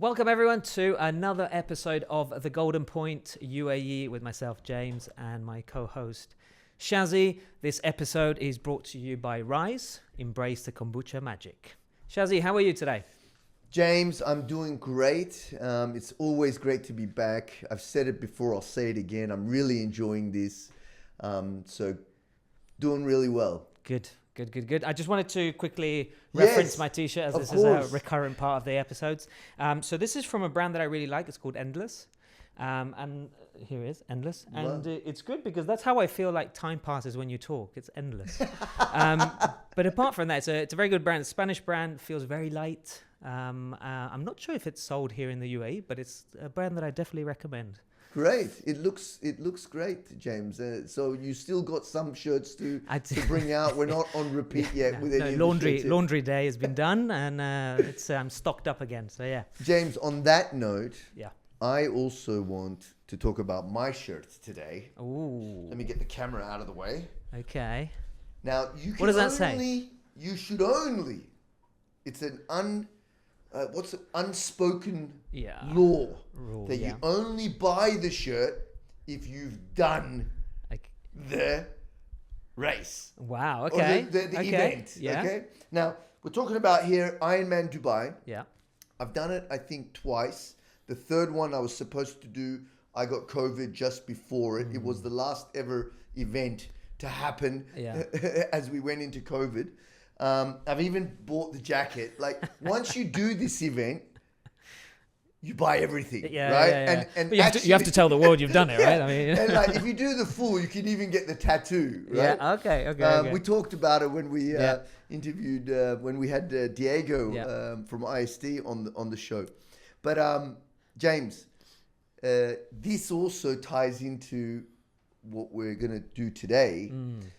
Welcome everyone to another episode of The Golden Point UAE with myself, James, and my co-host, Shazzy. This episode is brought to you by Rise. Embrace the kombucha magic. Shazzy, how are you today? James, I'm doing great. It's always great to be back. I've said it before, I'll say it again. I'm really enjoying this. So doing really well. Good. I just wanted to quickly reference my t-shirt as this is a recurrent part of the episodes. So this is from a brand that I really like. It's called Endless. And here it is, Endless. And it's good because that's how I feel like time passes when you talk. It's endless. But apart from that, it's a very good brand. Spanish brand, feels very light. I'm not sure if it's sold here in the UAE, but it's a brand that I definitely recommend. Great. It looks great, James. So you still got some shirts to bring out. We're not on repeat yet with any laundry day has been done, and it's stocked up again. So yeah. James, on that note, I also want to talk about my shirt today. Ooh. Let me get the camera out of the way. Okay. Now you can what does that say? You should only. It's an unspoken law rule that you only buy the shirt if you've done the race. Wow. Okay. Or the okay. event. Yeah. Okay. Now we're talking about here Ironman Man Dubai. Yeah. I've done it, I think, twice. The third one I was supposed to do, I got COVID just before it. It was the last ever event to happen as we went into COVID. I've even bought the jacket. Like once you do this event, you buy everything, right? Yeah. And but you have to tell the world you've done it, right? I mean, and like if you do the full, you can even get the tattoo, right? Yeah. Okay. We talked about it when we interviewed when we had Diego from IST on the show. But James, this also ties into what we're going to do today.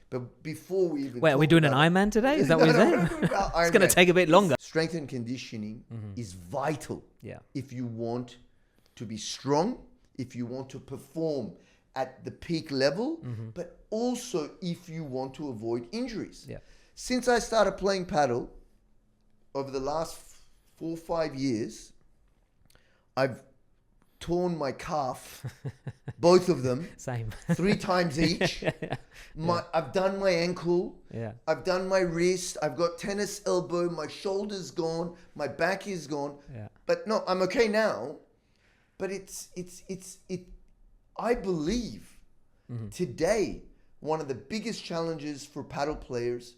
But before we even... Wait, are we doing an Ironman today? Is that what you're saying? It's going to take a bit longer. Strength and conditioning is vital if you want to be strong, if you want to perform at the peak level, but also if you want to avoid injuries. Yeah. Since I started playing paddle over the last 4 or 5 years, I've torn my calf, both of them, same 3 times each. I've done my ankle. Yeah. I've done my wrist. I've got tennis elbow. My shoulder's gone. My back is gone. Yeah. But no, I'm okay now. But I believe today one of the biggest challenges for paddle players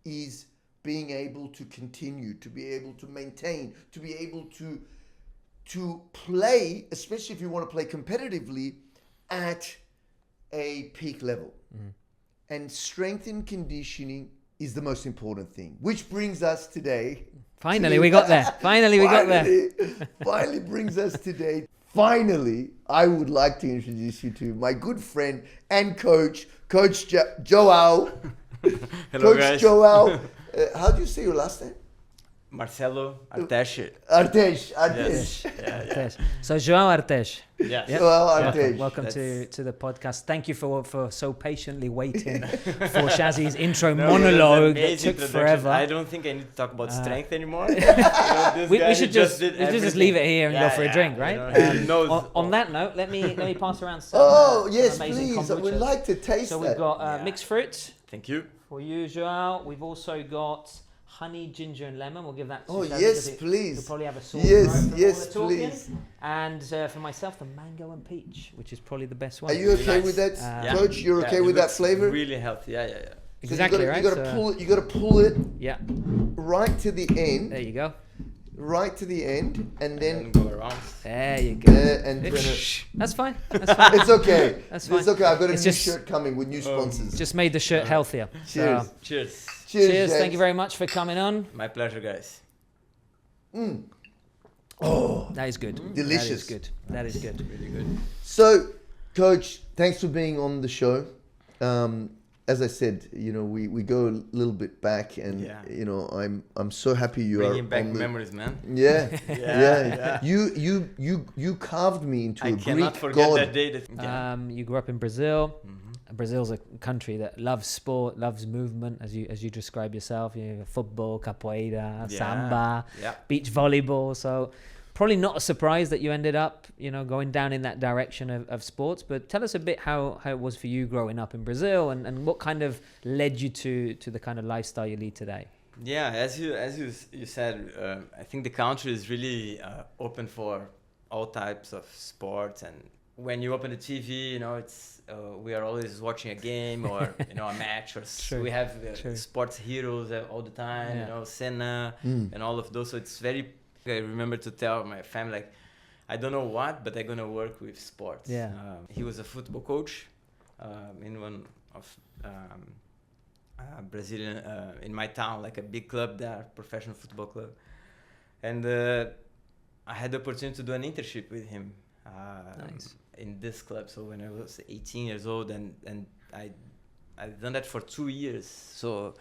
is being able to continue, to be able to maintain, to be able to play, especially if you want to play competitively, at a peak level. And strength and conditioning is the most important thing, which brings us today. Finally, we got there. Finally, brings us today. Finally, I would like to introduce you to my good friend and coach, Joao. Hello, guys. Joao. How do you say your last name? Marcelo Arteche. Arteche. So Joao Arteche. Yes. Yep. Joao Arteche. Welcome to the podcast. Thank you for so patiently waiting for Shazzy's intro monologue that took forever. I don't think I need to talk about strength anymore. We should just leave it here and go for a drink, right? On that note, let me pass around some. Yes, some amazing please. I would like to taste so that. we've got mixed fruit. Thank you. For you, Joao. We've also got honey, ginger, and lemon. We'll give that to Shazzy, yes, please. You'll probably have a sauce. Yes, please. And for myself, the mango and peach, which is probably the best one. Are you okay with that, Coach? You're okay with that flavor? Really healthy. Yeah. So exactly, right? You got to pull it. Yeah. Right to the end. There you go. Right to the end, and then go around. There you go. That's fine. It's okay. That's fine. It's okay. I've got a new shirt coming with new sponsors. Just made the shirt healthier. Cheers. So. Cheers. Cheers. Thank you very much for coming on. My pleasure, guys. Oh, that is good. Delicious. That is good. Really good. So, Coach, thanks for being on the show. As I said, we go a little bit back, and I'm so happy you bringing are back memories, man. Yeah. You carved me into a Greek god. I cannot forget that day. You grew up in Brazil. Brazil's a country that loves sport, loves movement, as you describe yourself. Football, capoeira, samba, beach volleyball. So probably not a surprise that you ended up, going down in that direction of sports. But tell us a bit how it was for you growing up in Brazil, and what kind of led you to the kind of lifestyle you lead today. Yeah, as you said, I think the country is really open for all types of sports. And when you open the TV, it's we are always watching a game or a match, or True. we have sports heroes all the time. Senna and all of those. So it's very. I remember to tell my family, like, I don't know what, but I'm gonna work with sports. Yeah. He was a football coach in one of Brazilian in my town, like a big club there, professional football club, and I had the opportunity to do an internship with him Nice. in this club. So when I was 18 years old, and I've done that for 2 years. So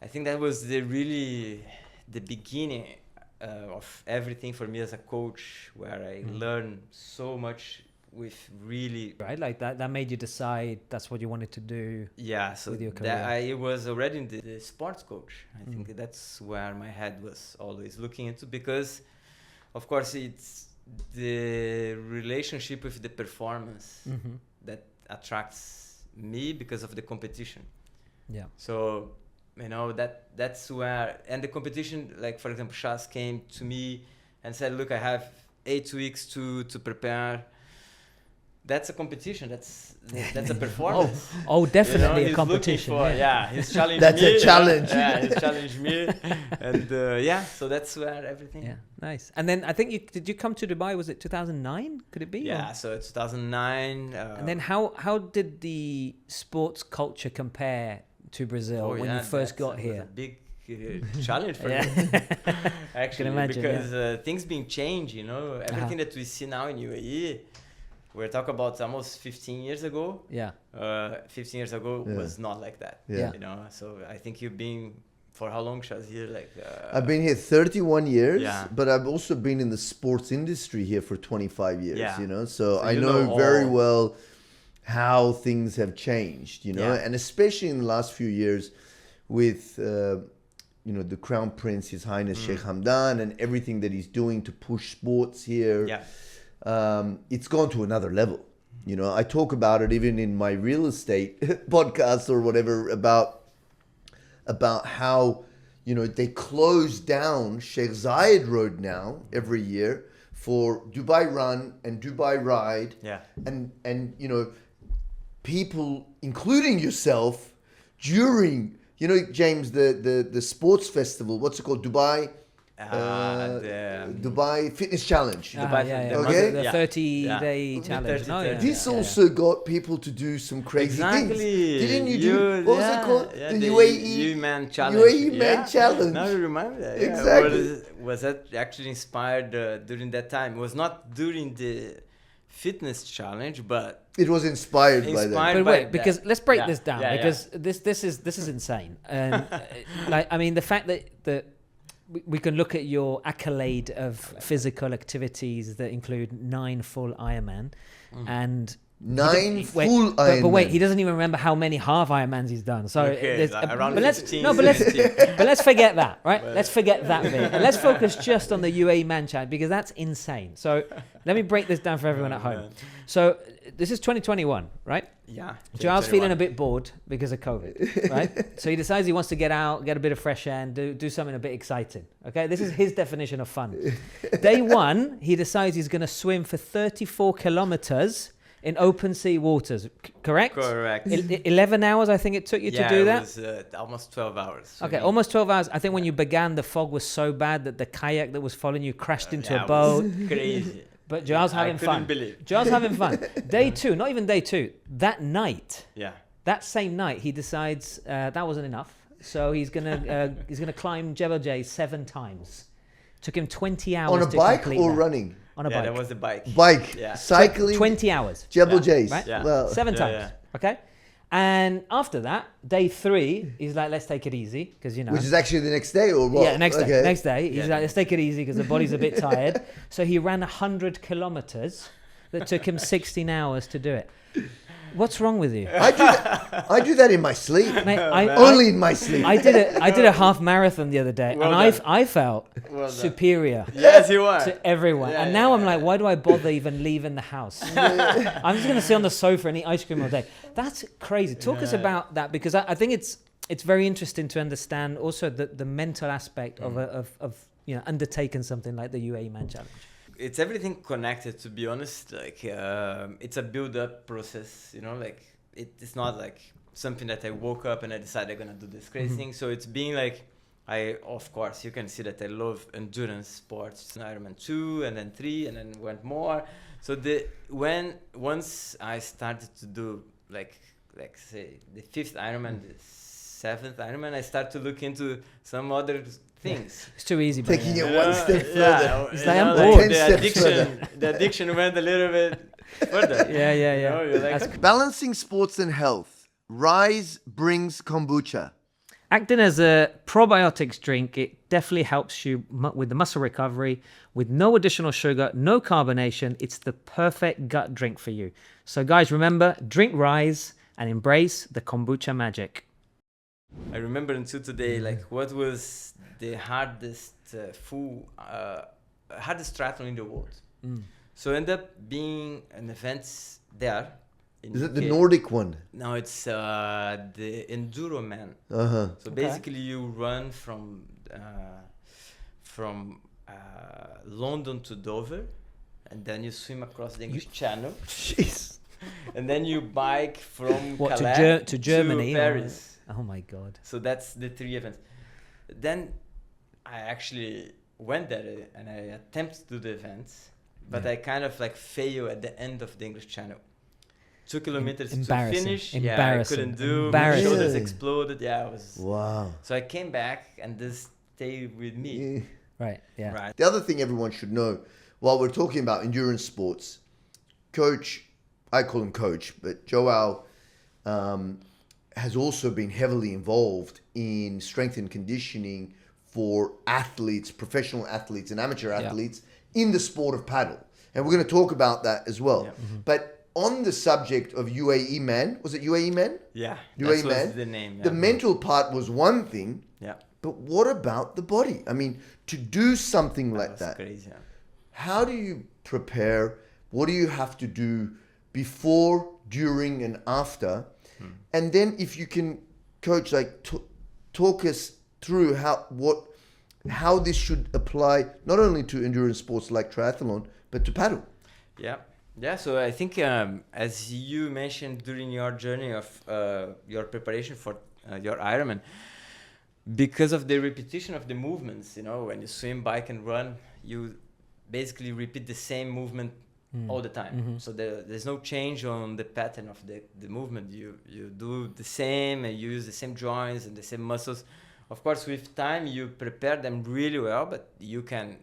I think that was the beginning of everything for me as a coach, where I learned so much with really Right, like that made you decide that's what you wanted to do. so with your that career. I was already in the sports coach. I think that's where my head was always looking into, because of course it's the relationship with the performance that attracts me because of the competition. Yeah. So that's where, and the competition, like for example, Shaz came to me and said, look, I have 8 weeks to prepare. That's a competition. That's a performance. Oh, definitely a he's competition. looking for, he's challenging That's me. a challenge. He's challenged me. And so that's where everything. Yeah, nice. And then I think did you come to Dubai? Was it 2009? Could it be? Yeah, so it's 2009. And then how did the sports culture compare to Brazil when you first got here? A big challenge for Yeah. me. Actually, imagine, because things being changed, everything that we see now in UAE, we're talking about almost 15 years ago. Yeah. 15 years ago was not like that. Yeah. So I think you've been for how long, Shaz, here? Like I've been here 31 years, Yeah. but I've also been in the sports industry here for 25 years, Yeah. So I you know know very all- well how things have changed, Yeah. and especially in the last few years with, the Crown Prince, His Highness Sheikh Hamdan, and everything that he's doing to push sports here. Yeah. It's gone to another level. I talk about it even in my real estate podcast or whatever about how, they close down Sheikh Zayed Road now every year for Dubai Run and Dubai Ride. Yeah. And people, including yourself, during, James, the sports festival, what's it called? Dubai Fitness Challenge. Okay? The 30-day challenge. 30, No, yeah. This also got people to do some crazy things. Exactly. Didn't you do? What was it called? Yeah, the UAE UAE Man Challenge. UAE Man Challenge. Now you remember that. Exactly. Was that actually inspired during that time? It was not during the fitness challenge, but It was inspired by that. Inspired But by wait, that. because let's break Yeah, this down, yeah, because this is insane. And the fact that we can look at your accolade of physical activities that include 9 full Ironman and 9 wait, full but wait, Ironman. he doesn't even remember how many half Ironmans he's done. So Okay, there's like around but let's 15, no, but let's 16. but let's forget that, right? Let's forget that bit, and let's focus just on the UAE Man Challenge, because that's insane. So let me break this down for everyone at home. man. So this is 2021, right? Yeah. Joao's feeling a bit bored because of COVID, right? So he decides he wants to get out, get a bit of fresh air, and do something a bit exciting. Okay, this is his definition of fun. Day one, he decides he's going to swim for 34 kilometers in open sea waters. Correct? Correct. 11 hours, I think it took you to do that. It was almost 12 hours. Okay, almost 12 hours. I think when you began, the fog was so bad that the kayak that was following you crashed into a it boat. was crazy. But Joao's having I fun. couldn't believe. Joao's having fun. Day two, not even day two, that night. Yeah. That same night, he decides that wasn't enough, so he's gonna climb Jebel Jais 7 times. Took him 20 hours On a to bike complete or that. running? On a Yeah, bike. that was the bike. Bike. Yeah. Cycling. 20 hours. Jebel Yeah. Jais. Right? Yeah. Well, 7 Yeah, times. yeah. Okay. And after that, day 3, he's like, let's take it easy, because which is actually the next day or what? Yeah, next day. Okay. Next day, he's Yeah. like, let's take it easy because the body's a bit tired. So he ran 100 kilometers that took him 16 hours to do it. What's wrong with you? I do that in my sleep. Mate, Only in my sleep. I did a half marathon the other day, Well and done. I felt Well done. superior Yes, you are. to everyone. Yeah, and now I'm yeah. like, why do I bother even leaving the house? I'm just gonna sit on the sofa and eat ice cream all day. That's crazy. Talk us about that, because I think it's very interesting to understand also the mental aspect of undertaking something like the UAE Man Challenge. It's everything connected, to be honest. Like it's a build-up process, like it's not like something that I woke up and I decided I'm gonna do this crazy thing. So it's being like, of course you can see that I love endurance sports, Ironman 2 and then 3 and then went more. So once I started to do like say the 5th Ironman, the 7th Ironman, I start to look into some other things. It's too easy. Taking it one step further. It's like, I'm bored. The addiction went a little bit further. Yeah. You're like, That's Balancing sports and health. Rise brings kombucha. Acting as a probiotics drink, it definitely helps you with the muscle recovery, with no additional sugar, no carbonation. It's the perfect gut drink for you. So guys, remember, drink Rise and embrace the kombucha magic. I remember until today, like, what was the hardest hardest triathlon in the world. So end up being an event there. Is it the Nordic one? No, it's the Enduro Man. So basically, you run from London to Dover, and then you swim across the English Channel. Jeez. And then you bike from What, Calais to Germany? to Paris. Oh my God. So that's the 3 events. Then I actually went there and I attempted to do the events, but I kind of like fail at the end of the English Channel. 2 kilometers to finish. Yeah, I couldn't do. My shoulders exploded. Yeah, it was. Wow. So I came back and this stayed with me. Right. Yeah. Right. The other thing everyone should know, while we're talking about endurance sports, Coach, I call him Coach, but Joao has also been heavily involved in strength and conditioning for athletes, professional athletes and amateur athletes in the sport of paddle. And we're going to talk about that as well. But on the subject of UAE Man, was it UAE Man? Yeah, UAE that Man. was the name. The mental part was one thing. Yeah. But what about the body? I mean, to do something like that, Crazy. how do you prepare? What do you have to do before, during, and after? And then, if you can, Coach, like talk us through how this should apply not only to endurance sports like triathlon, but to paddle. Yeah. So I think as you mentioned during your journey of your preparation for your Ironman, because of the repetition of the movements, when you swim, bike, and run, you basically repeat the same movement all the time. So there's no change on the pattern of the movement. You do the same and you use the same joints and the same muscles. Of course, with time, you prepare them really well, but you can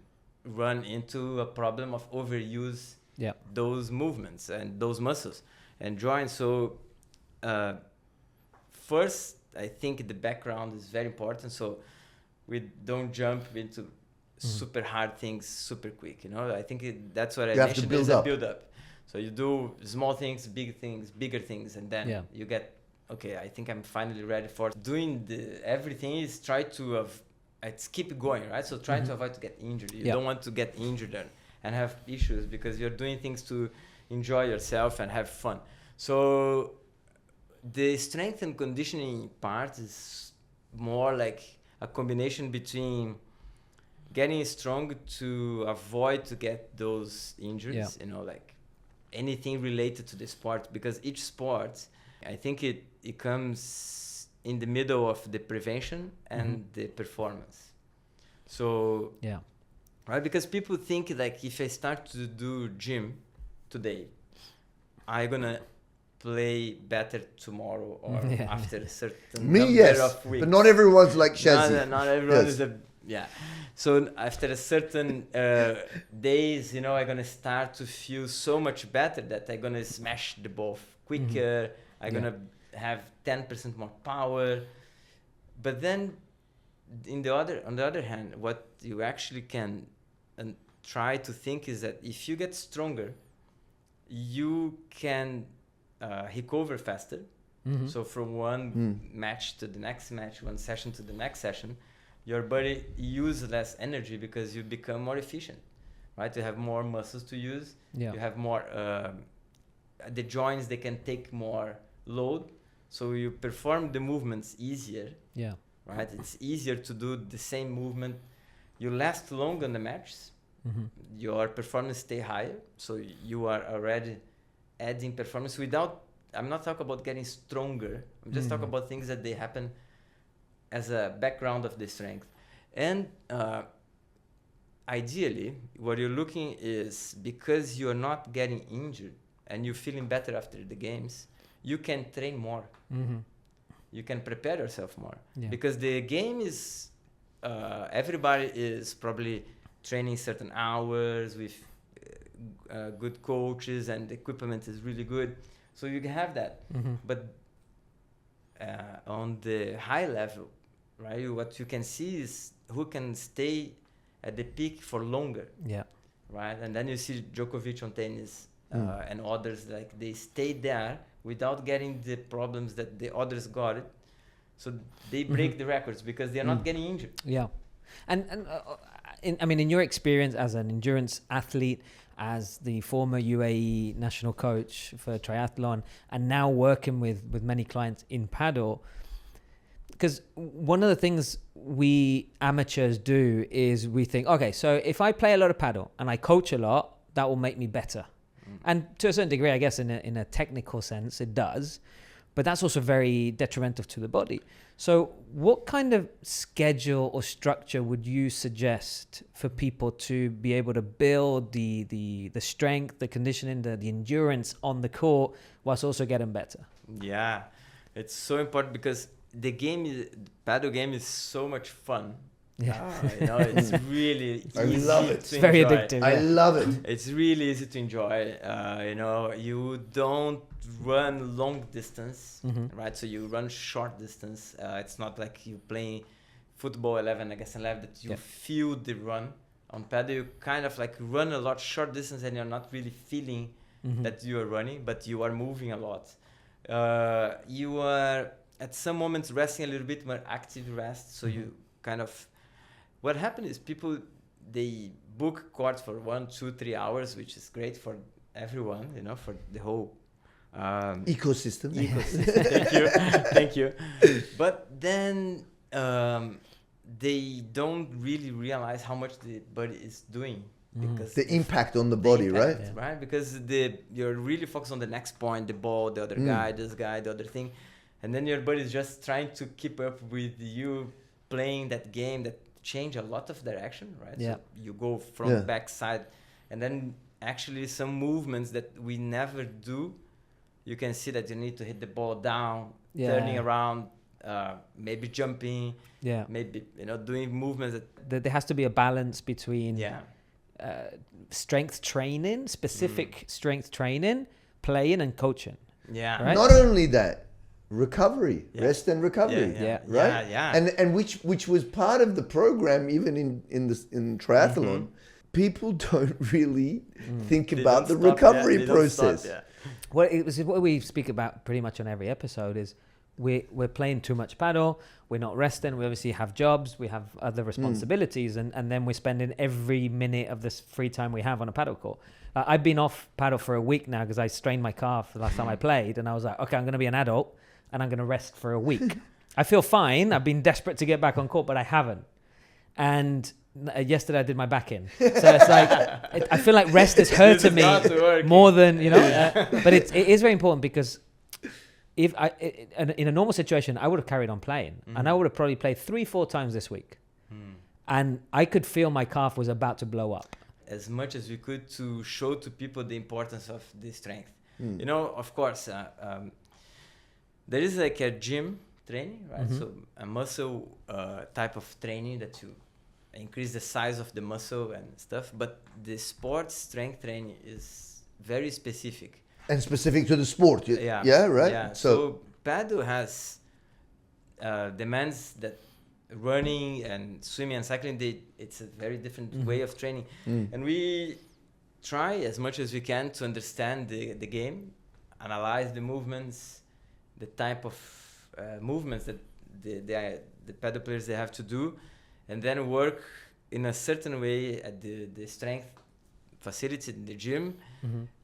run into a problem of overuse those movements and those muscles and joints. So first, I think the background is very important. So we don't jump into super hard things super quick. I think that's what I mentioned. There's a build up. So you do small things, big things, bigger things, and then you get, okay, I think I'm finally ready for doing everything is try to it's keep going, right? So try to avoid to get injured. You don't want to get injured and have issues because you're doing things to enjoy yourself and have fun. So the strength and conditioning part is more like a combination between getting strong to avoid to get those injuries, like anything related to the sport, because each sport, I think it comes in the middle of the prevention and the performance. So, right? Because people think like if I start to do gym today, I'm gonna play better tomorrow or after a certain number of weeks. But not everyone's like Shazzy. Not everyone is So after a certain days, I'm gonna start to feel so much better that I'm gonna smash the ball quicker. I'm gonna have 10% more power. But then, on the other hand, what you actually can try to think is that if you get stronger, you can recover faster. So from one match to the next match, one session to the next session, your body uses less energy because you become more efficient, right? You have more muscles to use. You have more, the joints, they can take more load. So you perform the movements easier, right? It's easier to do the same movement. You last long on the matches. Your performance stay higher. So you are already adding performance without, I'm not talking about getting stronger. I'm just talking about things that they happen as a background of the strength. And ideally, what you're looking is, because you're not getting injured and you're feeling better after the games, you can train more. You can prepare yourself more. Because the game is, everybody is probably training certain hours with good coaches, and the equipment is really good. So you can have that. But on the high level, right, what you can see is who can stay at the peak for longer. Right? And then you see Djokovic on tennis and others, like they stay there without getting the problems that the others got it. So they break the records because they're not getting injured. And in your experience as an endurance athlete, as the former UAE national coach for triathlon, and now working with many clients in Padel, because one of the things we amateurs do is we think, okay, so if I play a lot of Padel and I coach a lot, that will make me better. And to a certain degree, I guess in a technical sense, it does. But that's also very detrimental to the body. So what kind of schedule or structure would you suggest for people to be able to build the strength, the conditioning, the endurance on the court, whilst also getting better? Yeah, it's so important because the Padel game is so much fun. It's really I easy love it. to It's very enjoy. addictive. I love it. It's really easy to enjoy. You don't run long distance, right? So you run short distance. It's not like you playing football 11 against 11 that you feel the run. On Padel, you kind of like run a lot short distance and you're not really feeling that you are running, but you are moving a lot. You are at some moments resting a little bit more active rest. So you kind of, what happens is people, they book courts for 1, 2, 3 hours, which is great for everyone, for the whole Ecosystem. Thank you. But then they don't really realize how much the body is doing. Because The impact on the body, right? Right? Because you're really focused on the next point, the ball, the other guy, this guy, the other thing. And then your body is just trying to keep up with you playing that game that change a lot of direction, right? So you go from backside, and then actually some movements that we never do, you can see that you need to hit the ball down, turning around, maybe jumping, maybe doing movements that there has to be a balance between strength training, specific strength training, playing and coaching. Right? Not only that, recovery, rest and recovery, right? And which was part of the program, even in triathlon. People don't really think about the recovery process. Well, it was what we speak about pretty much on every episode is we're playing too much Padel, we're not resting, we obviously have jobs, we have other responsibilities, and then we're spending every minute of this free time we have on a Padel court. I've been off Padel for a week now because I strained my calf the last time I played, and I was like, okay, I'm going to be an adult and I'm going to rest for a week. I feel fine. I've been desperate to get back on court, but I haven't. And yesterday I did my back in. So it's like, I feel like rest is hurting me more than, but it is very important because if in a normal situation, I would have carried on playing and I would have probably played 3-4 times this week. And I could feel my calf was about to blow up. As much as we could to show to people the importance of the strength. Of course, there is like a gym training, right? So a muscle type of training that you increase the size of the muscle and stuff. But the sports strength training is very specific. And specific to the sport. Right? Yeah. So Padel has demands that running and swimming and cycling, it's a very different way of training. And we try as much as we can to understand the game, analyze the movements, the type of movements that the paddle players they have to do, and then work in a certain way at the strength facility in the gym,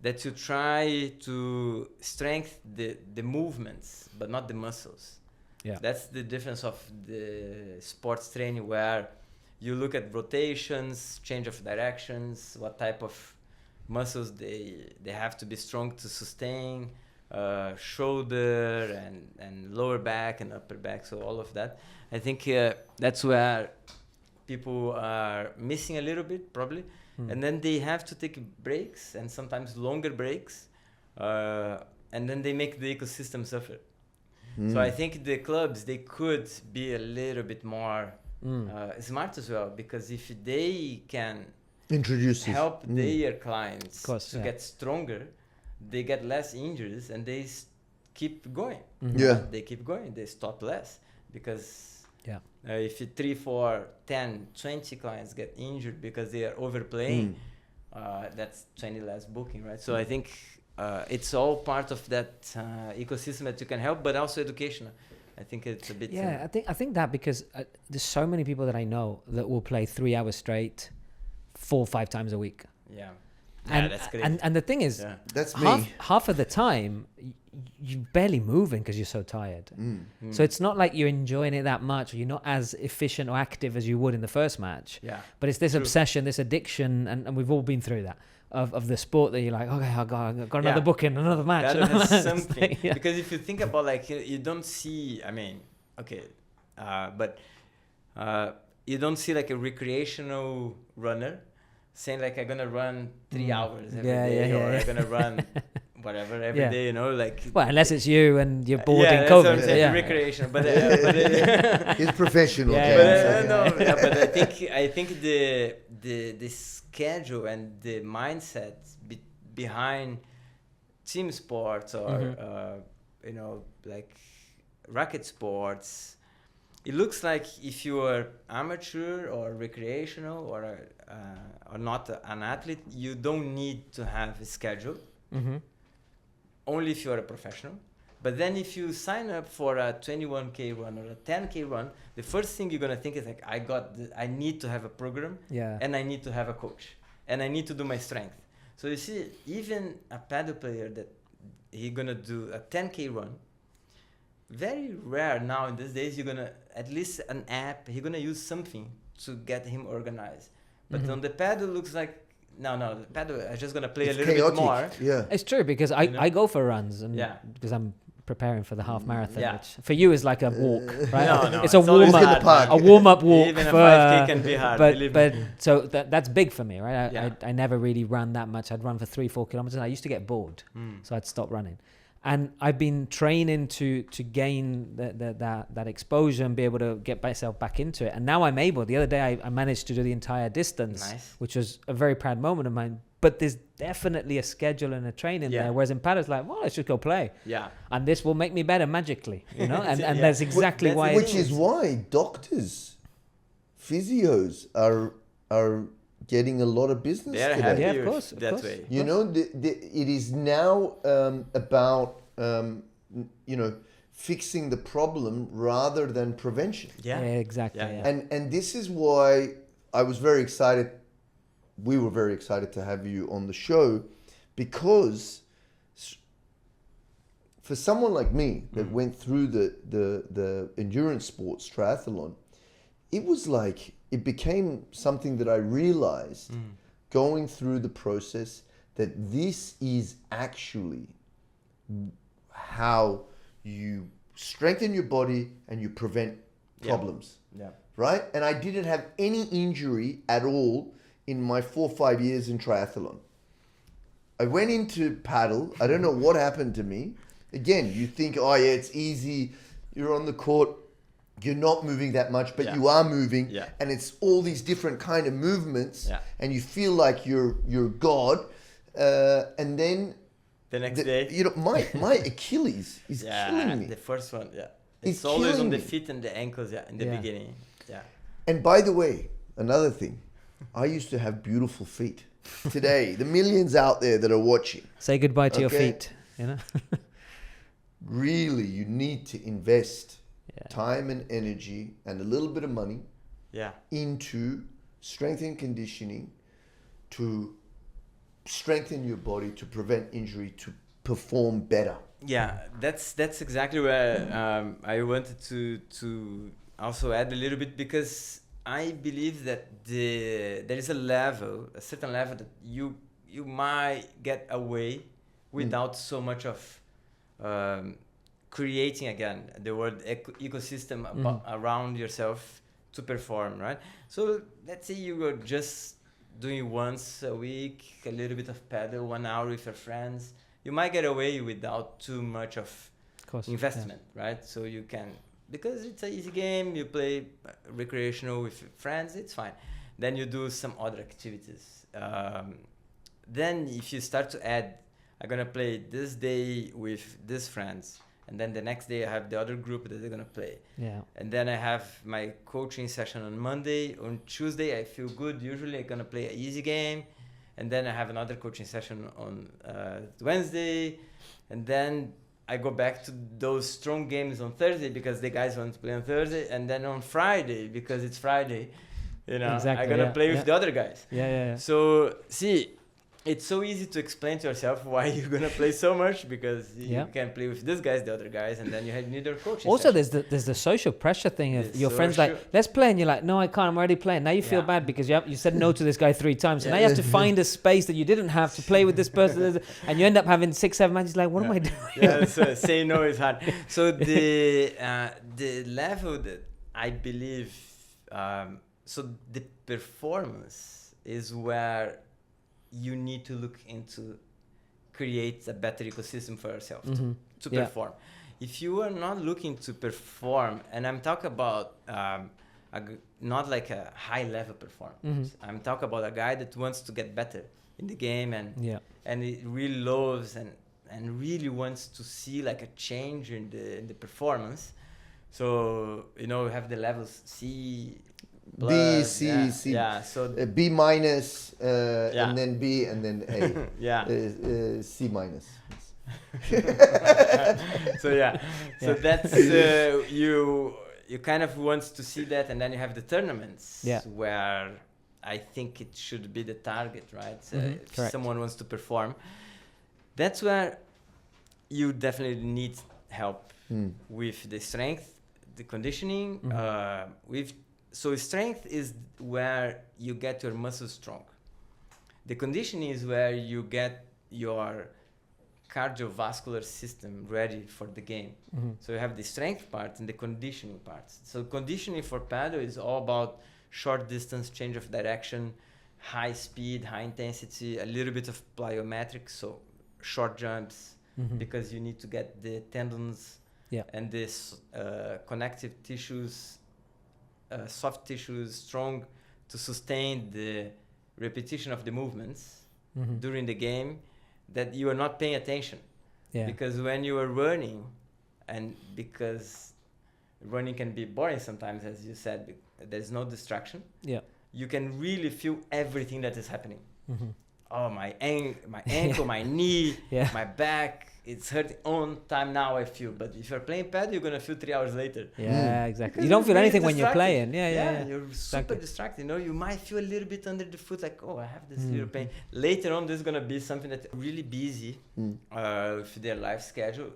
that you try to strengthen the movements but not the muscles. Yeah, that's the difference of the sports training, where you look at rotations, change of directions, what type of muscles they have to be strong to sustain, shoulder and lower back and upper back, so all of that. I think that's where people are missing a little bit probably, and then they have to take breaks, and sometimes longer breaks, and then they make the ecosystem suffer. So I think the clubs, they could be a little bit more smart as well, because if they can help their clients to get stronger, they get less injuries, and they keep going. They keep going, they stop less, because if 3, 4, 10, 20 clients get injured because they are overplaying, that's 20 less booking, right? So I think it's all part of that ecosystem that you can help, but also educational. I think it's a bit... Yeah, I think that, because there's so many people that I know that will play 3 hours straight 4 or 5 times a week. Yeah, and that's great. And the thing is, that's me. Half of the time, you're barely moving because you're so tired. So it's not like you're enjoying it that much, or you're not as efficient or active as you would in the first match. Yeah. But it's this obsession, this addiction, and we've all been through that, of the sport, that you're like, okay, I've got another booking, another match. That has something. Because if you think about, like, you don't see, I mean, okay, but you don't see like a recreational runner saying like, I'm gonna run 3 hours every day, or I'm gonna run whatever every day, you know, like. Well, unless it's you and you're bored in COVID. Recreational, but it's professional. But I think the schedule and the mindset behind team sports, or you know, like racket sports, it looks like if you are amateur or recreational or not an athlete, you don't need to have a schedule. Only if you are a professional. But then if you sign up for a 21K run or a 10K run, the first thing you're going to think is like, I need to have a program, and I need to have a coach, and I need to do my strength. So you see, even a paddle player that he's going to do a 10K run, very rare now in these days, you're going to, at least an app, he's going to use something to get him organized. But on the paddle, looks like, no, the paddle, I'm just going to play a little bit more. Yeah, it's true, because I go for runs, and because I'm preparing for the half marathon, which for you is like a walk, right? No, it's a warm-up walk. Even a 5K can be hard, but so that's big for me, right? I never really ran that much. I'd run for 3-4 kilometers, and I used to get bored, so I'd stop running. And I've been training to gain that exposure and be able to get myself back into it. And now I'm able. The other day I managed to do the entire distance, which was a very proud moment of mine. But there's definitely a schedule and a training there. Whereas in paddle, it's like, well, let's just go play. Yeah. And this will make me better magically, you know. And that's exactly why. Which is why doctors, physios are getting a lot of business today. Yeah, of course. Way. You know, it is now about fixing the problem rather than prevention. Yeah, exactly. And this is why I was very excited. We were very excited to have you on the show, because for someone like me that went through the endurance sports triathlon, it was like, it became something that I realized going through the process, that this is actually how you strengthen your body and you prevent problems. Yeah. Right? And I didn't have any injury at all in my 4 or 5 years in triathlon. I went into paddle. I don't know what happened to me. Again, you think, oh yeah, it's easy. You're on the court. You're not moving that much, but you are moving, and it's all these different kind of movements, and you feel like you're God. And then the next day, you know, my Achilles is killing me. The first one, it's always on the feet and the ankles, in the beginning. Yeah. And by the way, another thing, I used to have beautiful feet. Today, the millions out there that are watching, say goodbye to your feet. you know. Really, you need to invest time and energy and a little bit of money into strength and conditioning to strengthen your body, to prevent injury, to perform better. Yeah, that's exactly where I wanted to also add a little bit, because I believe that there is a certain level that you might get away without so much of creating, again, the word ecosystem around yourself to perform, right? So let's say you were just doing once a week a little bit of paddle, 1 hour with your friends. You might get away without too much of investment, right? So you can, because it's an easy game, you play recreational with friends, it's fine. Then you do some other activities. Then if you start to add, I'm gonna play this day with these friends, and then the next day I have the other group that they're gonna play. Yeah. And then I have my coaching session on Monday. On Tuesday I feel good. Usually I'm gonna play an easy game, and then I have another coaching session on Wednesday, and then I go back to those strong games on Thursday because the guys want to play on Thursday, and then on Friday, because it's Friday, I'm gonna play with the other guys. Yeah. So see, it's so easy to explain to yourself why you're gonna play so much, because you can play with these guys, the other guys, and then you need their coaching. Also, there's the social pressure thing of your friends like, let's play, and you're like, no, I can't, I'm already playing. Now you feel bad because you said no to this guy 3 times, so now you have to find a space that you didn't have to play with this person, and you end up having 6-7 matches. Like, what am I doing? Yeah, so saying no is hard. So the level that I believe, so the performance is where you need to look into create a better ecosystem for yourself to perform. If you are not looking to perform, and I'm talking about not like a high level performance, I'm talking about a guy that wants to get better in the game, and it really loves and really wants to see like a change in the performance. So we have the levels C, B, C, C. Yeah, so B minus, and then B, and then A. C minus. So that's you kind of want to see that, and then you have the tournaments where I think it should be the target, right? If someone wants to perform, that's where you definitely need help with the strength, the conditioning, So strength is where you get your muscles strong. The conditioning is where you get your cardiovascular system ready for the game. So you have the strength part and the conditioning parts. So conditioning for paddle is all about short distance, change of direction, high speed, high intensity, a little bit of plyometrics, so short jumps, because you need to get the tendons and this connective tissues, soft tissues strong to sustain the repetition of the movements during the game, that you are not paying attention. Because when you are running, and because running can be boring sometimes, as you said, there's no distraction, you can really feel everything that is happening. Oh, my ankle, my knee, my back, it's hurting on time now, I feel. But if you're playing paddle, you're going to feel 3 hours later. Yeah, exactly. You don't feel anything when you're playing. Yeah. You're super distracted. You might feel a little bit under the foot, like, oh, I have this little pain. Later on, this is going to be something that's really busy with their life schedule.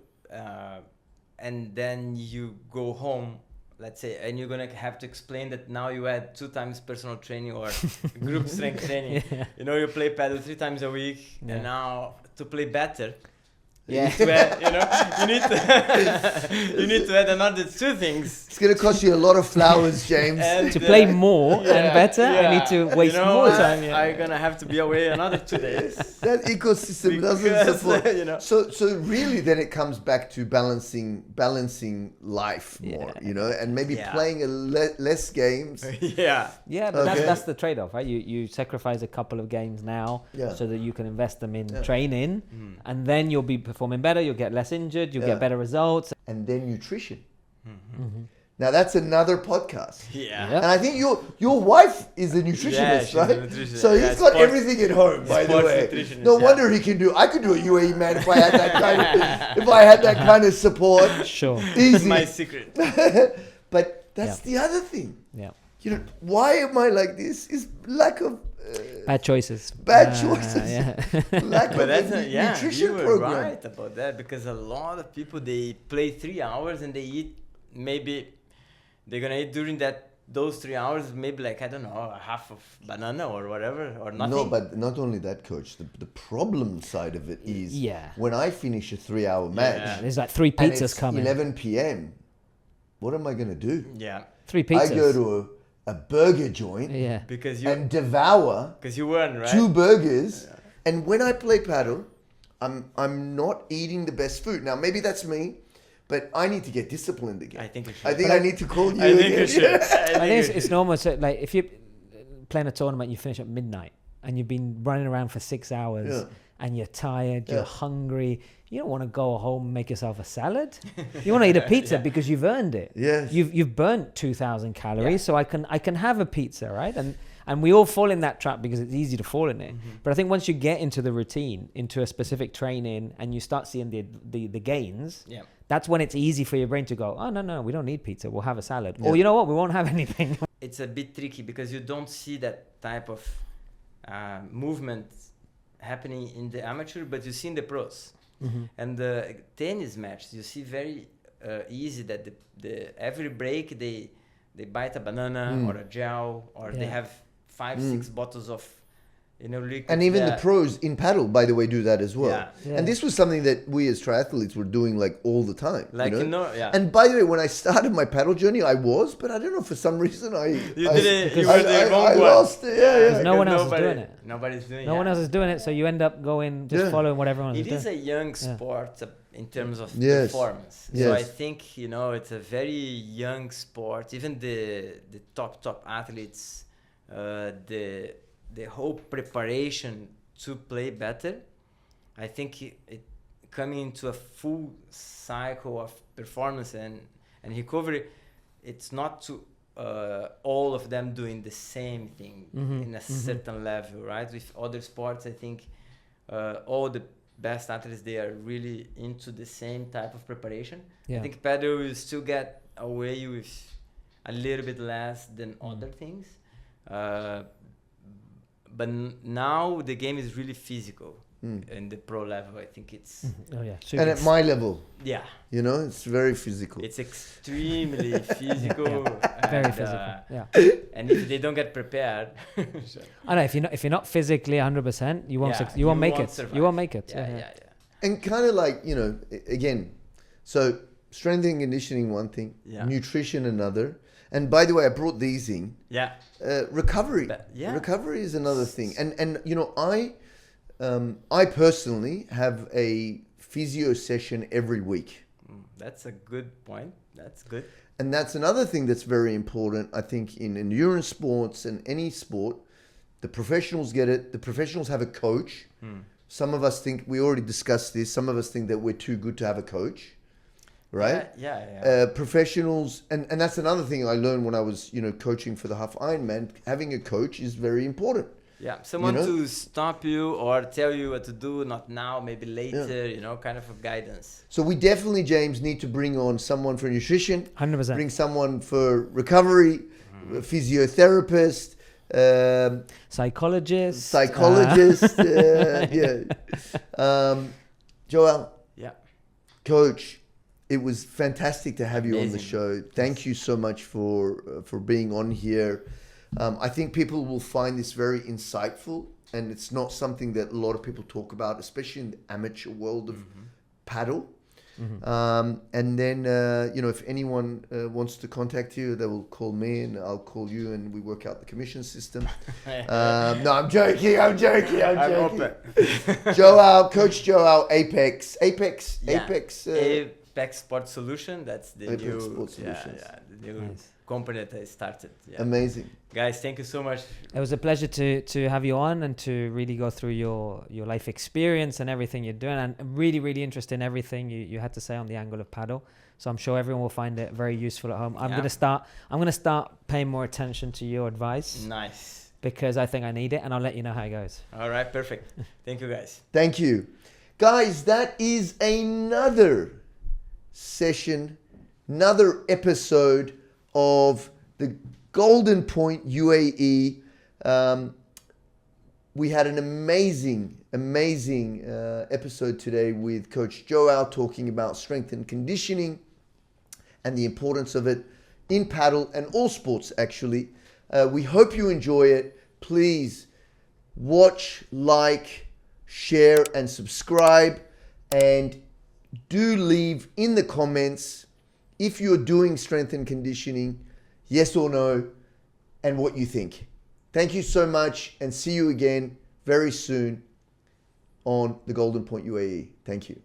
And then you go home, let's say, and you're going to have to explain that now you had 2 times personal training or group strength training. You play paddle 3 times a week, and now to play better, you need to add, you need to add another 2 things. It's going to cost you a lot of flowers, James. And to play more and better, I need to waste more time. I'm going to have to be away another 2 days. That ecosystem doesn't support. So really then it comes back to balancing life more, and maybe playing less games. But that's the trade-off, right? You sacrifice a couple of games now so that you can invest them in training, and then you'll be performing better, you'll get less injured, you'll get better results. And then nutrition. Now that's another podcast. Yeah. And I think your wife is a nutritionist, she's right? a nutritionist. So he's got Sports- everything at home, by the sports way. nutritionist, No yeah. wonder he can do. I could do a UAE Man if I had that kind of support. Sure. Easy. My secret. But that's the other thing. Yeah. You know, why am I like this? Is lack of Bad choices. bad choices. Yeah. Lack But of that's a yeah, nutrition you were program. right about that, because a lot of people, they play 3 hours and they eat, maybe they're gonna eat during those 3 hours, maybe like, I don't know, a half of banana or whatever, or nothing. No, but not only that, coach. The problem side of it is when I finish a 3-hour match, Yeah. There's like 3 and pizzas it's coming. 11 p.m. What am I gonna do? Yeah, 3 pizzas. I go to a burger joint Yeah. because you and devour won, right? 2 burgers. And when I play paddle, I'm not eating the best food. Now maybe that's me, but I need to get disciplined again. I think you should. I think I need to call you I think again. you should. I think it's normal. So, like, if you're playing a tournament, you finish at midnight and you've been running around for 6 hours Yeah. and you're tired, Yeah. you're hungry. You don't want to go home and make yourself a salad. You want to eat a pizza because you've earned it. Yes. You've burnt 2,000 calories, so I can have a pizza, right? And we all fall in that trap because it's easy to fall in it. But I think once you get into the routine, into a specific training, and you start seeing the gains, Yeah. that's when it's easy for your brain to go, oh, no, we don't need pizza. We'll have a salad. Yeah. Or you know what? We won't have anything. It's a bit tricky because you don't see that type of movement happening in the amateur, but you see in the pros. And the tennis matches, you see very easy that the every break they bite a banana or a gel, or they have 5-6 bottles of liquid. And even the pros in paddle, by the way, do that as well. Yeah. And this was something that we as triathletes were doing like all the time. Like, you know? yeah. And by the way, when I started my paddle journey, I was, but I don't know, for some reason You were the wrong I one. lost it. Yeah. No one else is doing it. Nobody's doing it. No one else is doing it, so you end up going just following what everyone is It doing. is a young sport in terms of Yes. performance. Yes. So I think, it's a very young sport. Even the top athletes, the whole preparation to play better, I think it coming into a full cycle of performance and recovery, it's not to all of them doing the same thing in a certain level, right? With other sports, I think all the best athletes, they are really into the same type of preparation. I think paddle will still get away with a little bit less than other things. But now the game is really physical in the pro level. I think it's Oh yeah. And at my level, yeah, it's very physical. it's extremely physical. Very and, physical. Yeah. And if they don't get prepared, I know if you're not physically 100%, you won't Yeah, you won't you make won't it. survive. You won't make it. yeah. And kind of like, again, so strength and conditioning one thing, Yeah. nutrition another. And by the way, I brought these in. Yeah. Recovery. Recovery is another thing. And I personally have a physio session every week. That's a good point. That's good. And that's another thing that's very important, I think, in endurance sports and any sport. The professionals get it. The professionals have a coach. Some of us think, we already discussed this, some of us think that we're too good to have a coach. Right? Yeah. Professionals, and that's another thing I learned when I was, coaching for the half Ironman. Having a coach is very important. Yeah, someone to stop you or tell you what to do, not now, maybe later, kind of a guidance. So we definitely, James, need to bring on someone for nutrition, 100%. bring someone for recovery, a physiotherapist, Psychologist. Joao. Yeah. Coach, it was fantastic to have you on the Amazing. show. Thank you so much for being on here. I think people will find this very insightful, and it's not something that a lot of people talk about, especially in the amateur world of paddle. And then, if anyone wants to contact you, they will call me and I'll call you and we work out the commission system. No, I'm joking. I'm open. Joao, Coach Joao, Apex. Apex Sport Solution. That's the Apex new Sport Solutions. the new company that I started. Yeah. Amazing. Guys, thank you so much. It was a pleasure to have you on and to really go through your life experience and everything you're doing. And I'm really, really interested in everything you had to say on the angle of paddle. So I'm sure everyone will find it very useful at home. I'm gonna start paying more attention to your advice. Nice. Because I think I need it, and I'll let you know how it goes. All right, perfect. Thank you, guys. Thank you. Guys, that is another session, another episode of the Golden Point UAE. We had an amazing episode today with Coach Joao talking about strength and conditioning and the importance of it in paddle and all sports, actually. We hope you enjoy it. Please watch, like, share, and subscribe. And do leave in the comments if you're doing strength and conditioning, yes or no, and what you think. Thank you so much, and see you again very soon on the Golden Point UAE. Thank you.